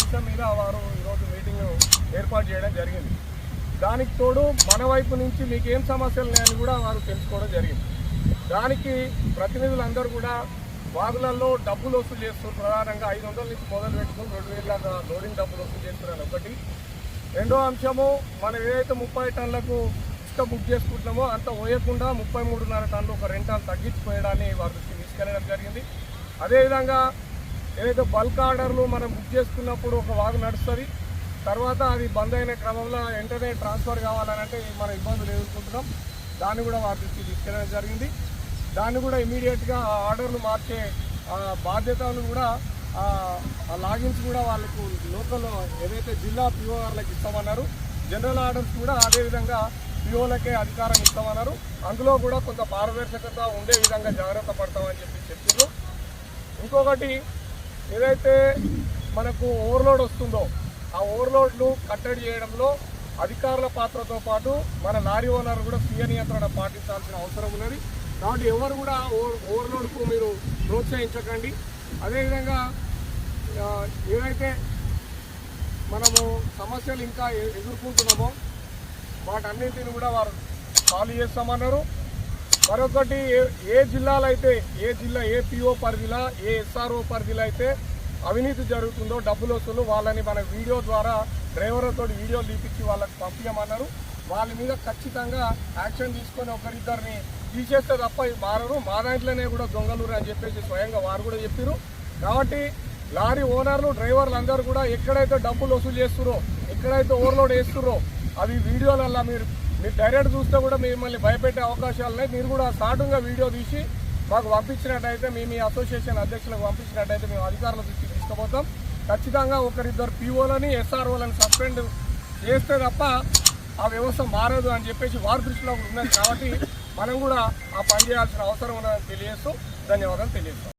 అంశం మీద వారు ఈరోజు మీటింగ్ ఏర్పాటు చేయడం జరిగింది. దానికి తోడు మన వైపు నుంచి మీకు ఏం సమస్యలు ఉన్నాయని కూడా వారు తెలుసుకోవడం జరిగింది. దానికి ప్రతినిధులందరూ కూడా వాగులలో డబ్బులు వసూలు చేస్తున్నారు. ప్రధానంగా 500 నుంచి మొదలు పెట్టుకుని 2000 దాకా లోడింగ్ డబ్బులు వసూలు చేస్తున్నారు ఒకటి. రెండో అంశము, మనం ఏదైతే 30 టన్నులకు ఇసుక బుక్ చేసుకుంటున్నామో అంత పోయకుండా 33.5 టన్నులు ఒక 2 టన్నులు తగ్గించిపోయడాన్ని వారి దృష్టికి తీసుకెళ్ళడం జరిగింది. అదేవిధంగా ఏదైతే బల్క్ ఆర్డర్లు మనం బుక్ చేసుకున్నప్పుడు ఒక వాగు నడుస్తుంది, తర్వాత అది బంద్ అయిన క్రమంలో వెంటనే ట్రాన్స్ఫర్ కావాలనంటే మనం ఇబ్బందులు ఎదుర్కొంటున్నాం. దాన్ని కూడా వారి దృష్టికి తీసుకెళ్ళడం జరిగింది. దాన్ని కూడా ఇమీడియట్గా ఆ ఆర్డర్లు మార్చే బాధ్యతలు కూడా ఆ లాగిన్స్ కూడా వాళ్ళకు లోకల్ ఏదైతే జిల్లా పిఓఆర్లకు ఇస్తామన్నారు, జనరల్ ఆర్డర్స్ కూడా అదేవిధంగా పిఓలకే అధికారం ఇస్తామన్నారు. అందులో కూడా కొంత పారదర్శకత ఉండే విధంగా జాగ్రత్త పడతామని చెప్పారు. ఇంకొకటి, ఏదైతే మనకు ఓవర్లోడ్ వస్తుందో ఆ ఓవర్లోడ్లు కట్టడి చేయడంలో అధికారుల పాత్రతో పాటు మన లారీ ఓనర్ కూడా స్వీయ నియంత్రణ పాటించాల్సిన అవసరం ఉన్నది. కాబట్టి ఎవరు కూడా ఓవర్లోడ్కు మీరు ప్రోత్సహించకండి. అదేవిధంగా ఏదైతే మనము సమస్యలు ఇంకా ఎదుర్కొంటున్నామో వాటన్నింటిని కూడా వారు సాల్వ్ చేస్తామన్నారు. మరొకటి, ఏ జిల్లాలో అయితే ఏ పిఓ పరిధిలో ఏ ఎస్ఆర్ఓ పరిధిలో అయితే అవినీతి జరుగుతుందో డబ్బులు వసూలు వాళ్ళని మన వీడియో ద్వారా డ్రైవర్లతో వీడియో తీపించి వాళ్ళకి పంపించమన్నారు. వాళ్ళ మీద ఖచ్చితంగా యాక్షన్ తీసుకొని ఒకరిద్దరిని తీసేస్తే తప్ప మారరు. మా దాంట్లోనే కూడా దొంగలూరు అని చెప్పేసి స్వయంగా వారు కూడా చెప్పారు. కాబట్టి లారీ ఓనర్లు డ్రైవర్లు అందరూ కూడా ఎక్కడైతే డబ్బులు వసూలు చేస్తురో, ఎక్కడైతే ఓవర్లోడ్ వేస్తురో అవి వీడియోలల్లో మీరు డైరెక్ట్ చూస్తే కూడా మిమ్మల్ని భయపెట్టే అవకాశాలు ఉన్నాయి. మీరు కూడా స్టార్టింగ్గా వీడియో తీసి మాకు పంపించినట్టయితే మీ అసోసియేషన్ అధ్యక్షులకు పంపించినట్టయితే మేము అధికారుల దృష్టికి తీసుకుపోతాం. ఖచ్చితంగా ఒకరిద్దరు పిఓలని ఎస్ఆర్ఓలను సస్పెండ్ చేస్తే తప్ప ఆ వ్యవస్థ మారదు అని చెప్పేసి వారి దృష్టిలో ఉన్నది. కాబట్టి మనం కూడా ఆ పని చేయాల్సిన అవసరం ఉన్నదని తెలియజేస్తూ ధన్యవాదాలు తెలియజేస్తాం.